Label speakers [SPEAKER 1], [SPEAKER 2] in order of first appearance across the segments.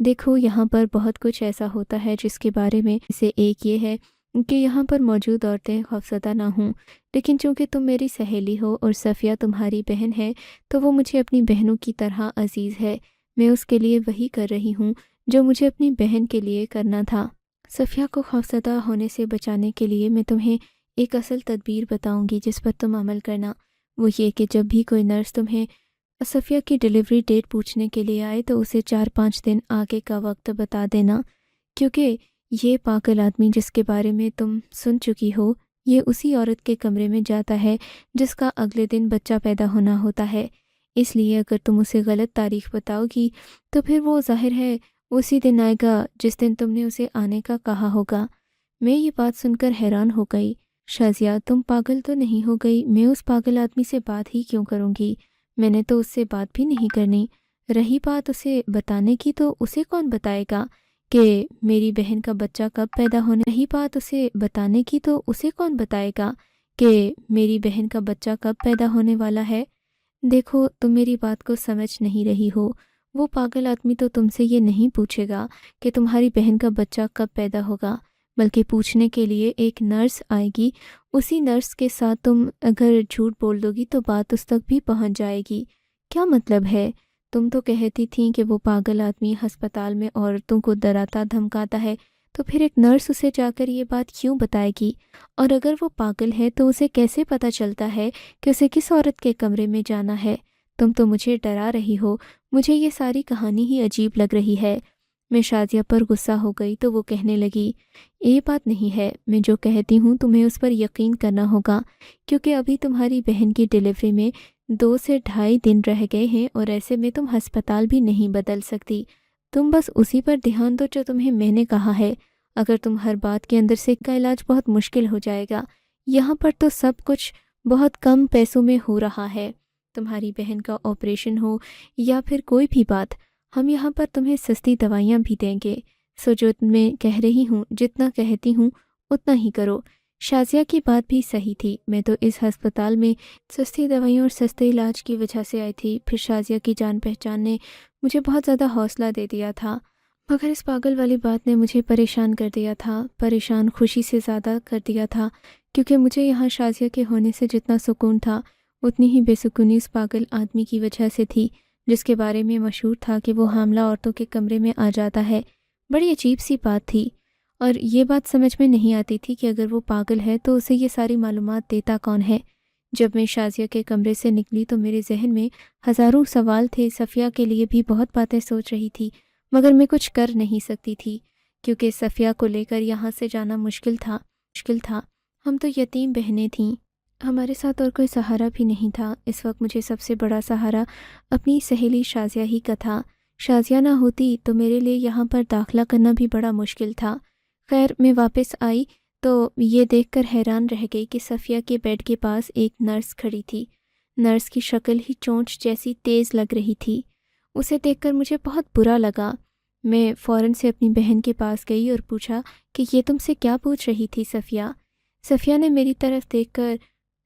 [SPEAKER 1] دیکھو یہاں پر بہت کچھ ایسا ہوتا ہے جس کے بارے میں سے ایک یہ ہے کہ یہاں پر موجود عورتیں خوفزدہ نہ ہوں، لیکن چونکہ تم میری سہیلی ہو اور صفیہ تمہاری بہن ہے تو وہ مجھے اپنی بہنوں کی طرح عزیز ہے۔ میں اس کے لیے وہی کر رہی ہوں جو مجھے اپنی بہن کے لیے کرنا تھا۔ صفیہ کو خوفزدہ ہونے سے بچانے کے لیے میں تمہیں ایک اصل تدبیر بتاؤں گی جس پر تم عمل کرنا۔ وہ یہ کہ جب بھی کوئی نرس تمہیں صفیہ کی ڈیلیوری ڈیٹ پوچھنے کے لیے آئے تو اسے 4-5 دن آگے کا وقت بتا دینا، کیونکہ یہ پاگل آدمی جس کے بارے میں تم سن چکی ہو یہ اسی عورت کے کمرے میں جاتا ہے جس کا اگلے دن بچہ پیدا ہونا ہوتا ہے۔ اس لیے اگر تم اسے غلط تاریخ بتاؤ گی تو پھر وہ ظاہر ہے اسی دن آئے گا جس دن تم نے اسے آنے کا کہا ہوگا۔ میں یہ بات سن کر حیران ہو گئی۔ شازیہ تم پاگل تو نہیں ہو گئی؟ میں اس پاگل آدمی سے بات ہی کیوں کروں گی؟ میں نے تو اس سے بات بھی نہیں کرنی۔ رہی بات اسے بتانے کی تو اسے کون بتائے گا کہ میری بہن کا بچہ کب پیدا ہونے رہی بات اسے بتانے کی تو اسے کون بتائے گا کہ میری بہن کا بچہ کب پیدا ہونے والا ہے؟ دیکھو تم میری بات کو سمجھ نہیں رہی ہو۔ وہ پاگل آدمی تو تم سے یہ نہیں پوچھے گا کہ تمہاری بہن کا بچہ کب پیدا ہوگا، بلکہ پوچھنے کے لیے ایک نرس آئے گی۔ اسی نرس کے ساتھ تم اگر جھوٹ بول دو گی تو بات اس تک بھی پہنچ جائے گی۔ کیا مطلب ہے؟ تم تو کہتی تھیں کہ وہ پاگل آدمی ہسپتال میں عورتوں کو ڈراتا دھمکاتا ہے، تو پھر ایک نرس اسے جا کر یہ بات کیوں بتائے گی؟ اور اگر وہ پاگل ہے تو اسے کیسے پتہ چلتا ہے کہ اسے کس عورت کے کمرے میں جانا ہے؟ تم تو مجھے ڈرا رہی ہو۔ مجھے یہ ساری کہانی ہی عجیب لگ رہی ہے۔ میں شازیہ پر غصہ ہو گئی تو وہ کہنے لگی، یہ بات نہیں ہے، میں جو کہتی ہوں تمہیں اس پر یقین کرنا ہوگا، کیونکہ ابھی تمہاری بہن کی ڈیلیوری میں 2 سے 2.5 دن رہ گئے ہیں اور ایسے میں تم ہسپتال بھی نہیں بدل سکتی۔ تم بس اسی پر دھیان دو جو تمہیں میں نے کہا ہے۔ اگر تم ہر بات کے اندر سے کا علاج بہت مشکل ہو جائے گا۔ یہاں پر تو سب کچھ بہت کم پیسوں میں ہو رہا ہے۔ تمہاری بہن کا آپریشن ہو یا پھر کوئی بھی بات، ہم یہاں پر تمہیں سستی دوائیاں بھی دیں گے۔ سو جو میں کہہ رہی ہوں جتنا کہتی ہوں اتنا ہی کرو۔ شازیہ کی بات بھی صحیح تھی۔ میں تو اس ہسپتال میں سستی دوائیوں اور سستے علاج کی وجہ سے آئی تھی۔ پھر شازیہ کی جان پہچان نے مجھے بہت زیادہ حوصلہ دے دیا تھا، مگر اس پاگل والی بات نے مجھے پریشان کر دیا تھا، پریشان خوشی سے زیادہ کر دیا تھا، کیونکہ مجھے یہاں شازیہ کے ہونے سے جتنا سکون تھا اتنی ہی بے سکونی اس پاگل آدمی کی وجہ سے تھی جس کے بارے میں مشہور تھا کہ وہ حاملہ عورتوں کے کمرے میں آ جاتا ہے۔ بڑی عجیب سی بات تھی، اور یہ بات سمجھ میں نہیں آتی تھی کہ اگر وہ پاگل ہے تو اسے یہ ساری معلومات دیتا کون ہے۔ جب میں شازیہ کے کمرے سے نکلی تو میرے ذہن میں ہزاروں سوال تھے۔ صفیہ کے لیے بھی بہت باتیں سوچ رہی تھی، مگر میں کچھ کر نہیں سکتی تھی کیونکہ صفیہ کو لے کر یہاں سے جانا مشکل تھا۔ ہم تو یتیم بہنیں تھیں، ہمارے ساتھ اور کوئی سہارا بھی نہیں تھا۔ اس وقت مجھے سب سے بڑا سہارا اپنی سہیلی شازیہ ہی کا تھا۔ شازیہ نہ ہوتی تو میرے لیے یہاں پر داخلہ کرنا بھی بڑا مشکل تھا۔ خیر میں واپس آئی تو یہ دیکھ کر حیران رہ گئی کہ صفیہ کے بیڈ کے پاس ایک نرس کھڑی تھی۔ نرس کی شکل ہی چونچ جیسی تیز لگ رہی تھی۔ اسے دیکھ کر مجھے بہت برا لگا۔ میں فوراً سے اپنی بہن کے پاس گئی اور پوچھا کہ یہ تم سے کیا پوچھ رہی تھی صفیہ؟ صفیہ نے میری طرف دیکھ کر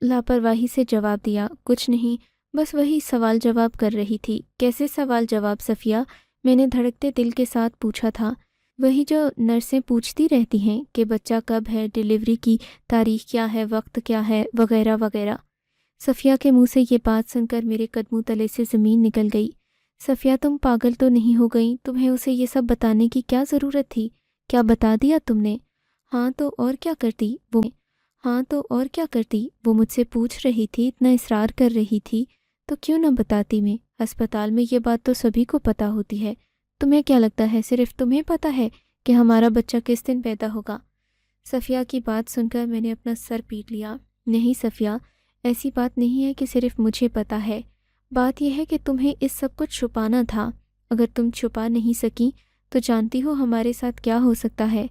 [SPEAKER 1] لاپرواہی سے جواب دیا، کچھ نہیں، بس وہی سوال جواب کر رہی تھی۔ کیسے سوال جواب صفیہ؟ میں نے دھڑکتے دل کے ساتھ پوچھا تھا۔ وہی جو نرسیں پوچھتی رہتی ہیں کہ بچہ کب ہے، ڈیلیوری کی تاریخ کیا ہے، وقت کیا ہے، وغیرہ وغیرہ۔ صفیہ کے منہ سے یہ بات سن کر میرے قدموں تلے سے زمین نکل گئی۔ صفیہ تم پاگل تو نہیں ہو گئی؟ تمہیں اسے یہ سب بتانے کی کیا ضرورت تھی؟ کیا بتا دیا تم نے؟ ہاں تو اور کیا کرتی؟ وہ مجھ سے پوچھ رہی تھی، اتنا اصرار کر رہی تھی تو کیوں نہ بتاتی میں؟ ہسپتال میں یہ بات تو سبھی کو پتہ ہوتی ہے۔ تمہیں کیا لگتا ہے صرف تمہیں پتہ ہے کہ ہمارا بچہ کس دن پیدا ہوگا؟ صفیہ کی بات سن کر میں نے اپنا سر پیٹ لیا۔ نہیں صفیہ، ایسی بات نہیں ہے کہ صرف مجھے پتہ ہے۔ بات یہ ہے کہ تمہیں اس سب کچھ چھپانا تھا۔ اگر تم چھپا نہیں سکی تو جانتی ہو ہمارے ساتھ کیا ہو سکتا ہے۔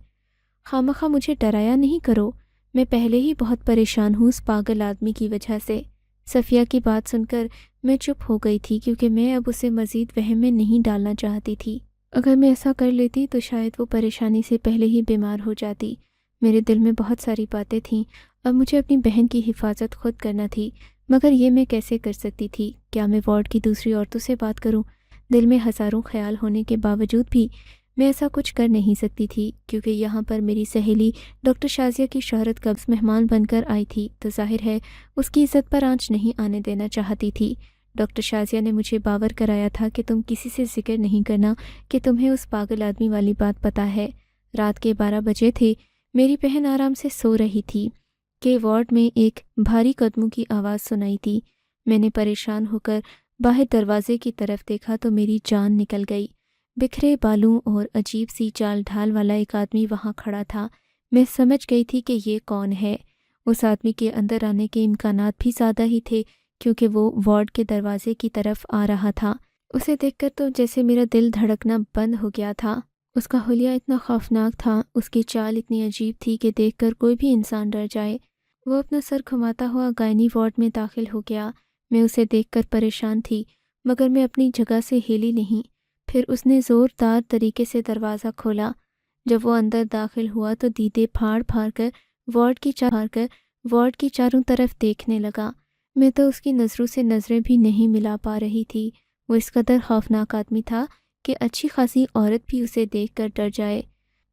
[SPEAKER 1] خامخواہ مجھے ڈرایا نہیں کرو، میں پہلے ہی بہت پریشان ہوں اس پاگل آدمی کی وجہ سے۔ صفیہ کی بات سن کر میں چپ ہو گئی تھی کیونکہ میں اب اسے مزید وہم میں نہیں ڈالنا چاہتی تھی۔ اگر میں ایسا کر لیتی تو شاید وہ پریشانی سے پہلے ہی بیمار ہو جاتی۔ میرے دل میں بہت ساری باتیں تھیں۔ اب مجھے اپنی بہن کی حفاظت خود کرنا تھی، مگر یہ میں کیسے کر سکتی تھی؟ کیا میں وارڈ کی دوسری عورتوں سے بات کروں؟ دل میں ہزاروں خیال ہونے کے باوجود بھی میں ایسا کچھ کر نہیں سکتی تھی، کیونکہ یہاں پر میری سہیلی ڈاکٹر شازیہ کی شہرت قبض مہمان بن کر آئی تھی، تو ظاہر ہے اس کی عزت پر آنچ نہیں آنے دینا چاہتی تھی۔ ڈاکٹر شازیہ نے مجھے باور کرایا تھا کہ تم کسی سے ذکر نہیں کرنا کہ تمہیں اس پاگل آدمی والی بات پتہ ہے۔ رات کے 12 بجے تھے، میری بہن آرام سے سو رہی تھی کہ وارڈ میں ایک بھاری قدموں کی آواز سنائی دی۔ میں نے پریشان ہو کر باہر دروازے کی طرف دیکھا تو میری جان نکل گئی۔ بکھرے بالوں اور عجیب سی چال ڈھال والا ایک آدمی وہاں کھڑا تھا۔ میں سمجھ گئی تھی کہ یہ کون ہے۔ اس آدمی کے اندر آنے کے امکانات بھی زیادہ ہی تھے، کیونکہ وہ وارڈ کے دروازے کی طرف آ رہا تھا۔ اسے دیکھ کر تو جیسے میرا دل دھڑکنا بند ہو گیا تھا۔ اس کا حلیہ اتنا خوفناک تھا، اس کی چال اتنی عجیب تھی کہ دیکھ کر کوئی بھی انسان ڈر جائے۔ وہ اپنا سر گھماتا ہوا گائنی وارڈ میں داخل ہو گیا۔ میں اسے دیکھ کر پریشان تھی، مگر میں اپنی جگہ سے ہلی نہیں۔ پھر اس نے زوردار طریقے سے دروازہ کھولا۔ جب وہ اندر داخل ہوا تو دیدے پھاڑ پھاڑ کر وارڈ کی چاروں طرف دیکھنے لگا۔ میں تو اس کی نظروں سے نظریں بھی نہیں ملا پا رہی تھی۔ وہ اس قدر خوفناک آدمی تھا کہ اچھی خاصی عورت بھی اسے دیکھ کر ڈر جائے۔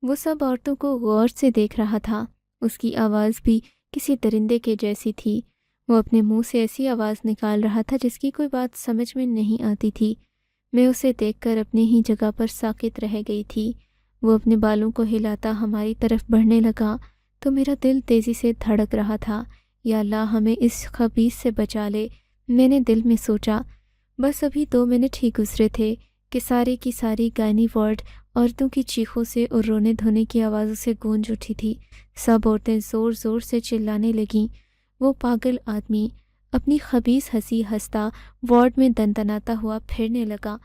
[SPEAKER 1] وہ سب عورتوں کو غور سے دیکھ رہا تھا۔ اس کی آواز بھی کسی درندے کے جیسی تھی۔ وہ اپنے منہ سے ایسی آواز نکال رہا تھا جس کی کوئی بات سمجھ میں نہیں آتی تھی۔ میں اسے دیکھ کر اپنی ہی جگہ پر ساکت رہ گئی تھی۔ وہ اپنے بالوں کو ہلاتا ہماری طرف بڑھنے لگا تو میرا دل تیزی سے دھڑک رہا تھا۔ یا اللہ، ہمیں اس خبیث سے بچا لے، میں نے دل میں سوچا۔ بس ابھی 2 منٹ ہی گزرے تھے کہ سارے کی ساری گائنی وارڈ عورتوں کی چیخوں سے اور رونے دھونے کی آوازوں سے گونج اٹھی تھی۔ سب عورتیں زور زور سے چلانے لگیں۔ وہ پاگل آدمی اپنی خبیث ہنسی ہنستا وارڈ میں دندناتا ہوا پھرنے لگا۔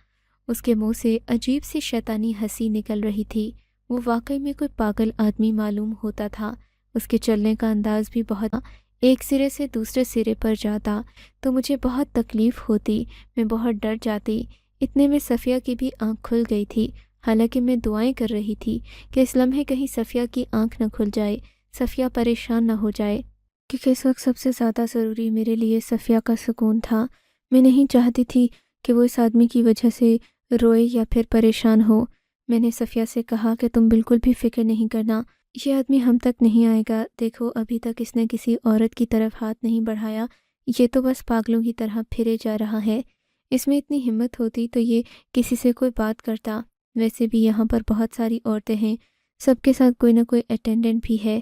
[SPEAKER 1] اس کے منہ سے عجیب سی شیطانی ہنسی نکل رہی تھی۔ وہ واقعی میں کوئی پاگل آدمی معلوم ہوتا تھا۔ اس کے چلنے کا انداز بھی بہت ایک سرے سے دوسرے سرے پر جاتا تو مجھے بہت تکلیف ہوتی، میں بہت ڈر جاتی۔ اتنے میں صفیہ کی بھی آنکھ کھل گئی تھی، حالانکہ میں دعائیں کر رہی تھی کہ اس لمحے کہیں صفیہ کی آنکھ نہ کھل جائے، صفیہ پریشان نہ ہو جائے، کیونکہ اس وقت سب سے زیادہ ضروری میرے لیے صفیہ کا سکون تھا۔ میں نہیں چاہتی تھی کہ وہ اس آدمی کی وجہ سے روئے یا پھر پریشان ہو۔ میں نے صفیہ سے کہا کہ تم بالکل بھی فکر نہیں کرنا، یہ آدمی ہم تک نہیں آئے گا۔ دیکھو، ابھی تک اس نے کسی عورت کی طرف ہاتھ نہیں بڑھایا، یہ تو بس پاگلوں کی طرح پھرے جا رہا ہے۔ اس میں اتنی ہمت ہوتی تو یہ کسی سے کوئی بات کرتا۔ ویسے بھی یہاں پر بہت ساری عورتیں ہیں، سب کے ساتھ کوئی نہ کوئی اٹینڈنٹ بھی ہے۔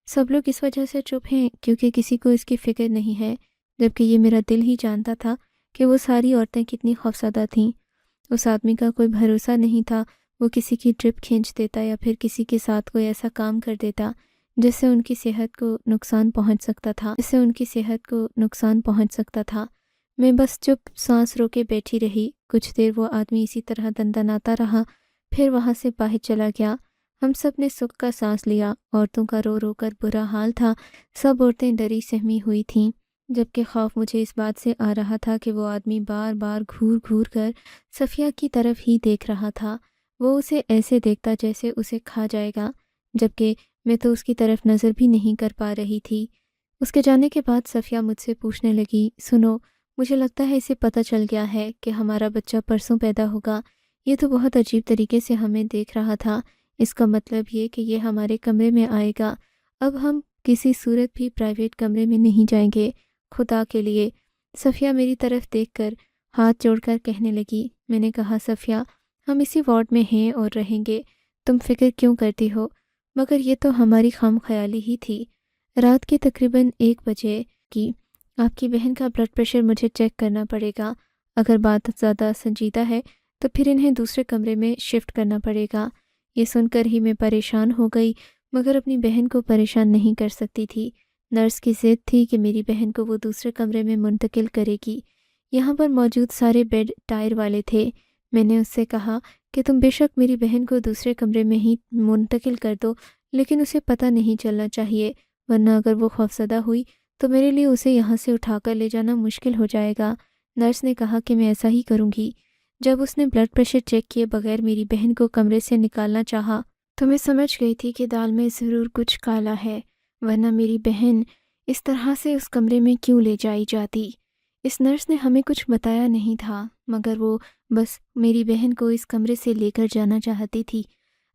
[SPEAKER 1] سب لوگ اس وجہ سے چپ ہیں کیونکہ کسی کو اس کی فکر نہیں ہے، جبکہ یہ میرا دل ہی جانتا تھا کہ وہ ساری عورتیں کتنی خوفزدہ تھیں۔ اس آدمی کا کوئی بھروسہ نہیں تھا، وہ کسی کی ٹرپ کھینچ دیتا یا پھر کسی کے ساتھ کوئی ایسا کام کر دیتا جس سے ان کی صحت کو نقصان پہنچ سکتا تھا۔ میں بس چپ سانس رو کے بیٹھی رہی۔ کچھ دیر وہ آدمی اسی طرح دندناتا رہا، پھر وہاں سے باہر چلا گیا۔ ہم سب نے سکھ کا سانس لیا۔ عورتوں کا رو رو کر برا حال تھا، سب عورتیں ڈری سہمی ہوئی تھیں، جبکہ خوف مجھے اس بات سے آ رہا تھا کہ وہ آدمی بار بار گھور گھور کر صفیہ کی طرف ہی دیکھ رہا تھا۔ وہ اسے ایسے دیکھتا جیسے اسے کھا جائے گا، جبکہ میں تو اس کی طرف نظر بھی نہیں کر پا رہی تھی۔ اس کے جانے کے بعد صفیہ مجھ سے پوچھنے لگی، سنو، مجھے لگتا ہے اسے پتہ چل گیا ہے کہ ہمارا بچہ پرسوں پیدا ہوگا۔ یہ تو بہت عجیب طریقے سے ہمیں دیکھ رہا تھا۔ اس کا مطلب یہ کہ یہ ہمارے کمرے میں آئے گا۔ اب ہم کسی صورت بھی پرائیویٹ کمرے میں نہیں جائیں گے، خدا کے لیے۔ صفیہ میری طرف دیکھ کر ہاتھ جوڑ کر کہنے لگی۔ میں نے کہا، صفیہ، ہم اسی وارڈ میں ہیں اور رہیں گے، تم فکر کیوں کرتی ہو؟ مگر یہ تو ہماری خام خیالی ہی تھی۔ رات کے تقریباً 1 بجے کی آپ کی بہن کا بلڈ پریشر مجھے چیک کرنا پڑے گا۔ اگر بات زیادہ سنجیدہ ہے تو پھر انہیں دوسرے کمرے میں شفٹ کرنا پڑے گا۔ یہ سن کر ہی میں پریشان ہو گئی، مگر اپنی بہن کو پریشان نہیں کر سکتی تھی۔ نرس کی ضد تھی کہ میری بہن کو وہ دوسرے کمرے میں منتقل کرے گی۔ یہاں پر موجود سارے بیڈ ٹائر والے تھے۔ میں نے اس سے کہا کہ تم بے شک میری بہن کو دوسرے کمرے میں ہی منتقل کر دو، لیکن اسے پتہ نہیں چلنا چاہیے، ورنہ اگر وہ خوفزدہ ہوئی تو میرے لیے اسے یہاں سے اٹھا کر لے جانا مشکل ہو جائے گا۔ نرس نے کہا کہ میں ایسا ہی کروں گی۔ جب اس نے بلڈ پریشر چیک کیے بغیر میری بہن کو کمرے سے نکالنا چاہا تو میں سمجھ گئی تھی کہ دال میں ضرور کچھ کالا ہے، ورنہ میری بہن اس طرح سے اس کمرے میں کیوں لے جائی جاتی۔ اس نرس نے ہمیں کچھ بتایا نہیں تھا، مگر وہ بس میری بہن کو اس کمرے سے لے کر جانا چاہتی تھی۔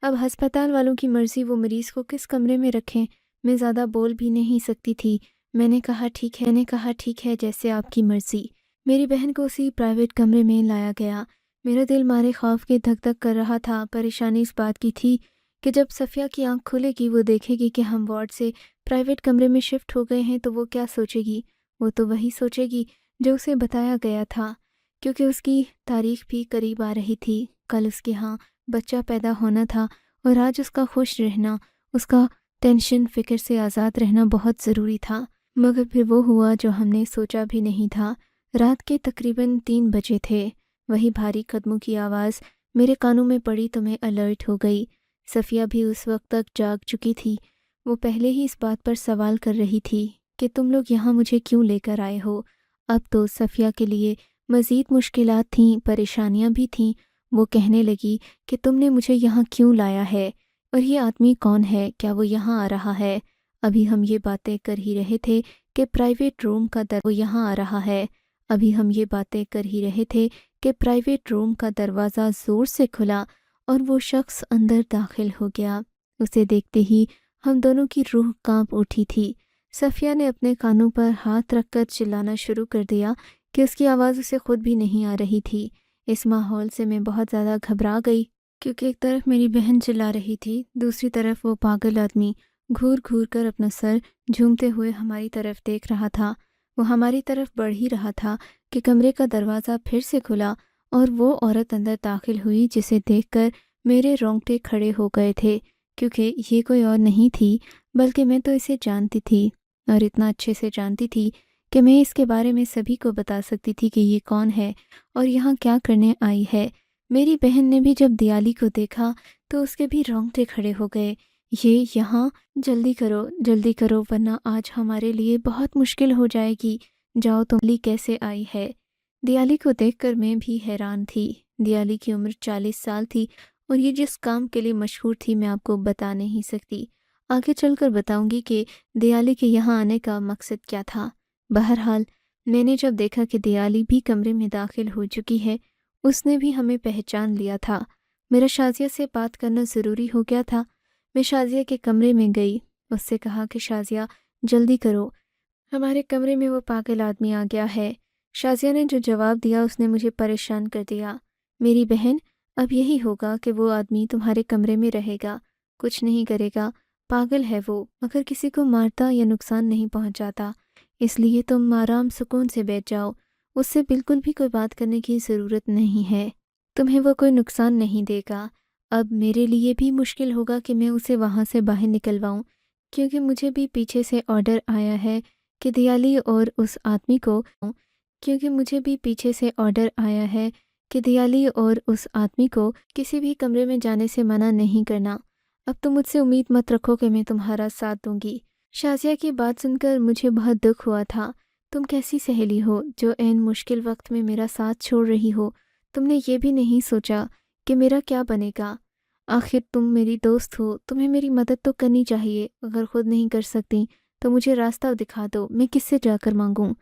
[SPEAKER 1] اب ہسپتال والوں کی مرضی وہ مریض کو کس کمرے میں رکھیں، میں زیادہ بول بھی نہیں سکتی تھی۔ میں نے کہا ٹھیک ہے جیسے آپ کی مرضی۔ میری بہن کو اسی پرائیویٹ کمرے میں لایا گیا۔ میرا دل مارے خوف کے دھک دھک کر رہا تھا۔ پریشانی اس بات کی تھی کہ جب صفیہ کی آنکھ کھلے گی وہ دیکھے گی کہ ہم وارڈ سے پرائیویٹ کمرے میں شفٹ ہو گئے ہیں تو وہ کیا سوچے گی؟ وہ تو وہی سوچے گی جو اسے بتایا گیا تھا، کیونکہ اس کی تاریخ بھی قریب آ رہی تھی۔ کل اس کے ہاں بچہ پیدا ہونا تھا اور آج اس کا خوش رہنا، اس کا ٹینشن فکر سے آزاد رہنا بہت ضروری تھا۔ مگر پھر وہ ہوا جو ہم نے سوچا بھی نہیں تھا۔ رات کے تقریباً 3 بجے تھے۔ وہی بھاری قدموں کی آواز میرے کانوں میں پڑی تو میں الرٹ ہو گئی۔ صفیہ بھی اس وقت تک جاگ چکی تھی۔ وہ پہلے ہی اس بات پر سوال کر رہی تھی کہ تم لوگ یہاں مجھے کیوں لے کر آئے ہو؟ اب تو صفیہ کے لیے مزید مشکلات تھیں، پریشانیاں بھی تھیں۔ وہ کہنے لگی کہ تم نے مجھے یہاں کیوں لایا ہے؟ اور یہ آدمی کون ہے؟ کیا وہ یہاں آ رہا ہے؟ ابھی ہم یہ باتیں کر ہی رہے تھے کہ پرائیویٹ روم کا وہ یہاں آ رہا ہے۔ ابھی ہم یہ باتیں کر ہی رہے تھے کہ پرائیویٹ روم کا دروازہ زور سے کھلا اور وہ شخص اندر داخل ہو گیا۔ اسے دیکھتے ہی ہم دونوں کی روح کانپ اٹھی تھی۔ صفیہ نے اپنے کانوں پر ہاتھ رکھ کر چلانا شروع کر دیا کہ اس کی آواز اسے خود بھی نہیں آ رہی تھی۔ اس ماحول سے میں بہت زیادہ گھبرا گئی، کیونکہ ایک طرف میری بہن چلا رہی تھی، دوسری طرف وہ پاگل آدمی گھور گھور کر اپنا سر جھومتے ہوئے ہماری طرف دیکھ رہا تھا۔ وہ ہماری طرف بڑھ ہی رہا تھا کہ کمرے کا دروازہ پھر سے کھلا اور وہ عورت اندر داخل ہوئی جسے دیکھ کر میرے رونگٹے کھڑے ہو گئے تھے، کیونکہ یہ کوئی اور نہیں تھی بلکہ میں تو اسے جانتی تھی، اور اتنا اچھے سے جانتی تھی کہ میں اس کے بارے میں سبھی کو بتا سکتی تھی کہ یہ کون ہے اور یہاں کیا کرنے آئی ہے۔ میری بہن نے بھی جب دیالی کو دیکھا تو اس کے بھی رونگٹے کھڑے ہو گئے۔ یہ یہاں، جلدی کرو ورنہ آج ہمارے لیے بہت مشکل ہو جائے گی۔ جاؤ، تم لی کیسے آئی ہے؟ دیالی کو دیکھ کر میں بھی حیران تھی۔ دیالی کی عمر 40 سال تھی اور یہ جس کام کے لیے مشہور تھی میں آپ کو بتا نہیں سکتی۔ آگے چل کر بتاؤں گی کہ دیالی کے یہاں آنے کا مقصد کیا تھا۔ بہرحال میں نے جب دیکھا کہ دیالی بھی کمرے میں داخل ہو چکی ہے، اس نے بھی ہمیں پہچان لیا تھا۔ میرا شازیہ سے بات کرنا ضروری ہو گیا تھا۔ میں شازیہ کے کمرے میں گئی، اس سے کہا کہ شازیہ جلدی کرو، ہمارے کمرے میں وہ پاگل آدمی آ گیا ہے۔ شازیہ نے جو جواب دیا اس نے مجھے پریشان کر دیا۔ میری بہن، اب یہی ہوگا کہ وہ آدمی تمہارے کمرے میں رہے گا، کچھ نہیں کرے گا، پاگل ہے وہ، مگر کسی کو مارتا یا نقصان نہیں پہنچاتا، اس لیے تم آرام سکون سے بیٹھ جاؤ، اس سے بالکل بھی کوئی بات کرنے کی ضرورت نہیں ہے، تمہیں وہ کوئی نقصان نہیں دے گا۔ اب میرے لیے بھی مشکل ہوگا کہ میں اسے وہاں سے باہر نکلواؤں، کیونکہ مجھے بھی پیچھے سے آرڈر آیا ہے کہ دیالی اور اس آدمی کو کسی بھی کمرے میں جانے سے منع نہیں کرنا۔ اب تم مجھ سے امید مت رکھو کہ میں تمہارا ساتھ دوں گی۔ شازیہ کی بات سن کر مجھے بہت دکھ ہوا تھا۔ تم کیسی سہیلی ہو جو عین مشکل وقت میں میرا ساتھ چھوڑ رہی ہو؟ تم نے یہ بھی نہیں سوچا کہ میرا کیا بنے گا؟ آخر تم میری دوست ہو، تمہیں میری مدد تو کرنی چاہیے۔ اگر خود نہیں کر سکتی تو مجھے راستہ دکھا دو، میں کس سے جا کر مانگوں؟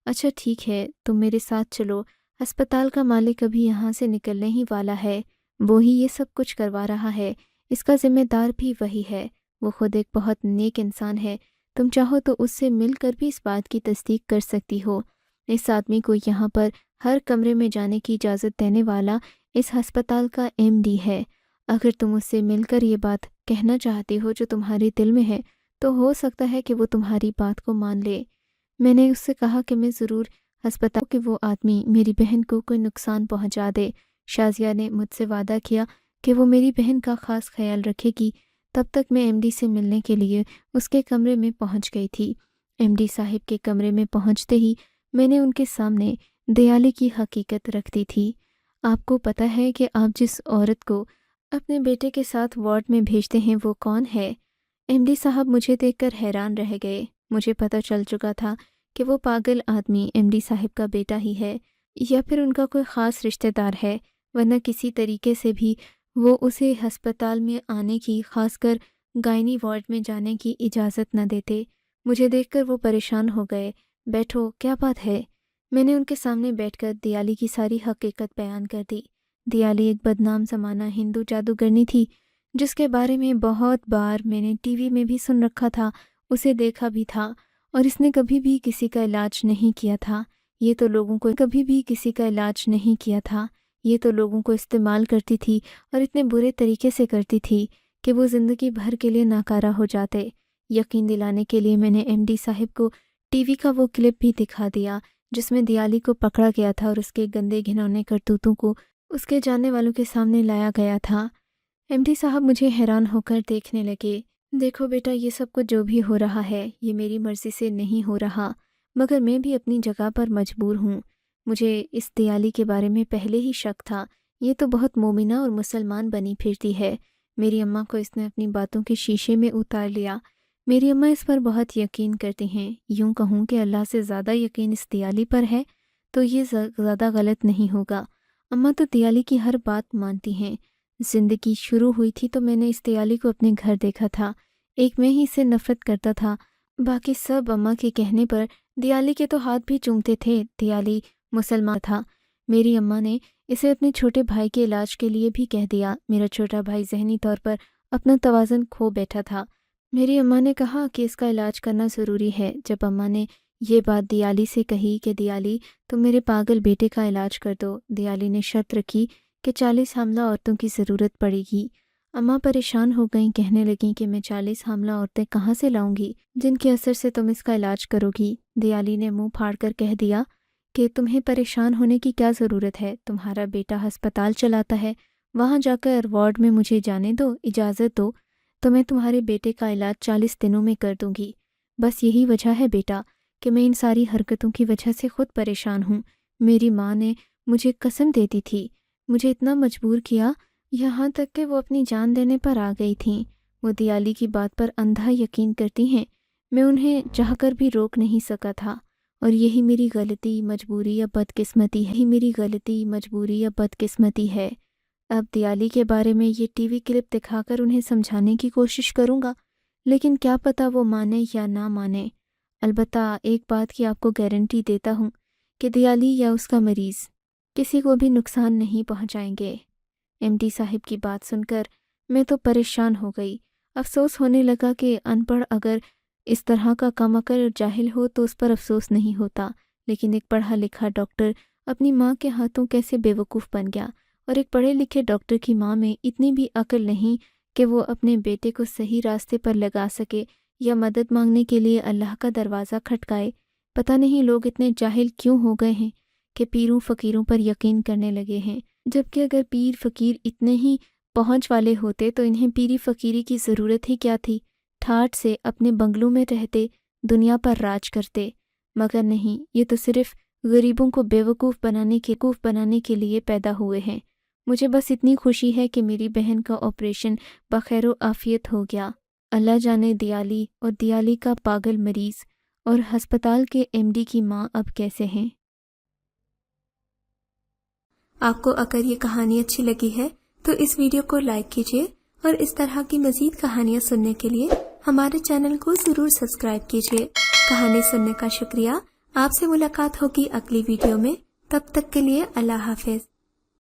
[SPEAKER 1] اچھا ٹھیک ہے، تم میرے ساتھ چلو، ہسپتال کا مالک ابھی یہاں سے نکلنے ہی والا ہے، وہی یہ سب کچھ کروا رہا ہے، اس کا ذمہ دار بھی وہی ہے، وہ خود ایک بہت نیک انسان ہے، تم چاہو تو اس سے مل کر بھی اس بات کی تصدیق کر سکتی ہو۔ اس آدمی کو یہاں پر ہر کمرے میں جانے کی اجازت دینے والا اس ہسپتال کا MD ہے۔ اگر تم اس سے مل کر یہ بات کہنا چاہتی ہو جو تمہارے دل میں ہے تو ہو سکتا ہے کہ وہ تمہاری بات کو مان لے۔ میں نے اس سے کہا کہ میں ضرور ہسپتال کہ وہ آدمی میری بہن کو کوئی نقصان پہنچا دے۔ شازیہ نے مجھ سے وعدہ کیا کہ وہ میری بہن کا خاص خیال رکھے گی۔ تب تک میں MD سے ملنے کے لیے اس کے کمرے میں پہنچ گئی تھی۔ MD صاحب کے کمرے میں پہنچتے ہی میں نے ان کے سامنے دیالی کی حقیقت رکھ دی تھی۔ آپ کو پتہ ہے کہ آپ جس عورت کو اپنے بیٹے کے ساتھ وارڈ میں بھیجتے ہیں وہ کون ہے؟ MD صاحب مجھے دیکھ کر حیران رہ گئے۔ مجھے پتہ چل چکا تھا کہ وہ پاگل آدمی MD صاحب کا بیٹا ہی ہے یا پھر ان کا کوئی خاص رشتہ دار ہے، ورنہ کسی طریقے سے بھی وہ اسے ہسپتال میں آنے کی، خاص کر گائنی وارڈ میں جانے کی اجازت نہ دیتے۔ مجھے دیکھ کر وہ پریشان ہو گئے۔ بیٹھو، کیا بات ہے؟ میں نے ان کے سامنے بیٹھ کر دیالی کی ساری حقیقت بیان کر دی۔ دیالی ایک بدنام زمانہ ہندو جادوگرنی تھی جس کے بارے میں بہت بار میں نے ٹی وی میں بھی سن رکھا تھا، اسے دیکھا بھی تھا، اور اس نے کبھی بھی کسی کا علاج نہیں کیا تھا۔ یہ تو لوگوں کو استعمال کرتی تھی اور اتنے برے طریقے سے کرتی تھی کہ وہ زندگی بھر کے لیے ناکارہ ہو جاتے۔ یقین دلانے کے لیے میں نے ایم ڈی صاحب کو ٹی وی کا وہ کلپ بھی دکھا دیا جس میں دیالی کو پکڑا گیا تھا اور اس کے گندے گھنونے کرتوتوں کو اس کے جاننے والوں کے سامنے لایا گیا تھا۔ ایم ڈی صاحب مجھے حیران ہو کر دیکھنے لگے۔ دیکھو بیٹا، یہ سب کچھ جو بھی ہو رہا ہے یہ میری مرضی سے نہیں ہو رہا، مگر میں بھی اپنی جگہ پر مجبور ہوں۔ مجھے اس دیالی کے بارے میں پہلے ہی شک تھا، یہ تو بہت مومنہ اور مسلمان بنی پھرتی ہے۔ میری اماں کو اس نے اپنی باتوں کے شیشے میں اتار لیا۔ میری اماں اس پر بہت یقین کرتی ہیں، یوں کہوں کہ اللہ سے زیادہ یقین اس دیالی پر ہے تو یہ زیادہ غلط نہیں ہوگا۔ اماں تو دیالی کی ہر بات مانتی ہیں۔ زندگی شروع ہوئی تھی تو میں نے اس دیالی کو اپنے گھر دیکھا تھا، ایک میں ہی اسے نفرت کرتا تھا، باقی سب اماں کے کہنے پر دیالی کے تو ہاتھ بھی چومتے تھے۔ دیالی مسلمان تھا۔ میری اماں نے اسے اپنے چھوٹے بھائی کے علاج کے لیے بھی کہہ دیا۔ میرا چھوٹا بھائی ذہنی طور پر اپنا توازن کھو بیٹھا تھا۔ میری اماں نے کہا کہ اس کا علاج کرنا ضروری ہے۔ جب اماں نے یہ بات دیالی سے کہی کہ دیالی تم میرے پاگل بیٹے کا علاج کر دو، دیالی نے شرط رکھی کہ 40 حاملہ عورتوں کی ضرورت پڑے گی۔ اماں پریشان ہو گئیں، کہنے لگیں کہ میں 40 حاملہ عورتیں کہاں سے لاؤں گی جن کے اثر سے تم اس کا علاج کرو گی۔ دیالی نے منہ پھاڑ کر کہہ دیا کہ تمہیں پریشان ہونے کی کیا ضرورت ہے، تمہارا بیٹا ہسپتال چلاتا ہے، وہاں جا کر وارڈ میں مجھے جانے دو، اجازت دو تو میں تمہارے بیٹے کا علاج 40 دنوں میں کر دوں گی۔ بس یہی وجہ ہے بیٹا کہ میں ان ساری حرکتوں کی وجہ سے خود پریشان ہوں۔ میری ماں نے مجھے قسم دے دی تھی، مجھے اتنا مجبور کیا، یہاں تک کہ وہ اپنی جان دینے پر آ گئی تھیں۔ وہ دیالی کی بات پر اندھا یقین کرتی ہیں، میں انہیں چاہ کر بھی روک نہیں سکا تھا، اور یہی میری غلطی، مجبوری یا بدقسمتی ہے۔ اب دیالی کے بارے میں یہ ٹی وی کلپ دکھا کر انہیں سمجھانے کی کوشش کروں گا، لیکن کیا پتہ وہ مانے یا نہ مانے۔ البتہ ایک بات کی آپ کو گارنٹی دیتا ہوں کہ دیالی یا اس کا مریض کسی کو بھی نقصان نہیں پہنچائیں گے۔ ایم ڈی صاحب کی بات سن کر میں تو پریشان ہو گئی۔ افسوس ہونے لگا کہ ان پڑھ اگر اس طرح کا کم عقل اور جاہل ہو تو اس پر افسوس نہیں ہوتا، لیکن ایک پڑھا لکھا ڈاکٹر اپنی ماں کے ہاتھوں کیسے بے وقوف بن گیا، اور ایک پڑھے لکھے ڈاکٹر کی ماں میں اتنی بھی عقل نہیں کہ وہ اپنے بیٹے کو صحیح راستے پر لگا سکے یا مدد مانگنے کے لیے اللہ کا دروازہ کھٹکائے۔ پتہ نہیں لوگ اتنے جاہل کیوں ہو گئے ہیں کہ پیروں فقیروں پر یقین کرنے لگے ہیں، جبکہ اگر پیر فقیر اتنے ہی پہنچ والے ہوتے تو انہیں پیری فقیری کی ضرورت ہی کیا تھی، ٹھاٹھ سے اپنے بنگلوں میں رہتے، دنیا پر راج کرتے۔ مگر نہیں، یہ تو صرف غریبوں کو بیوقوف بنانے کے لیے پیدا ہوئے ہیں۔ مجھے بس اتنی خوشی ہے کہ میری بہن کا آپریشن بخیر و عافیت ہو گیا۔ اللہ جانے دیالی اور دیالی کا پاگل مریض اور ہسپتال کے ایم ڈی کی ماں اب کیسے ہیں۔ آپ کو اگر یہ کہانی اچھی لگی ہے تو اس ویڈیو کو لائک کیجیے، اور اس طرح کی مزید کہانیاں سننے کے لیے ہمارے چینل کو ضرور سبسکرائب کیجیے۔ کہانی سننے کا شکریہ۔ آپ سے ملاقات ہوگی اگلی ویڈیو میں، تب تک کے لیے اللہ حافظ۔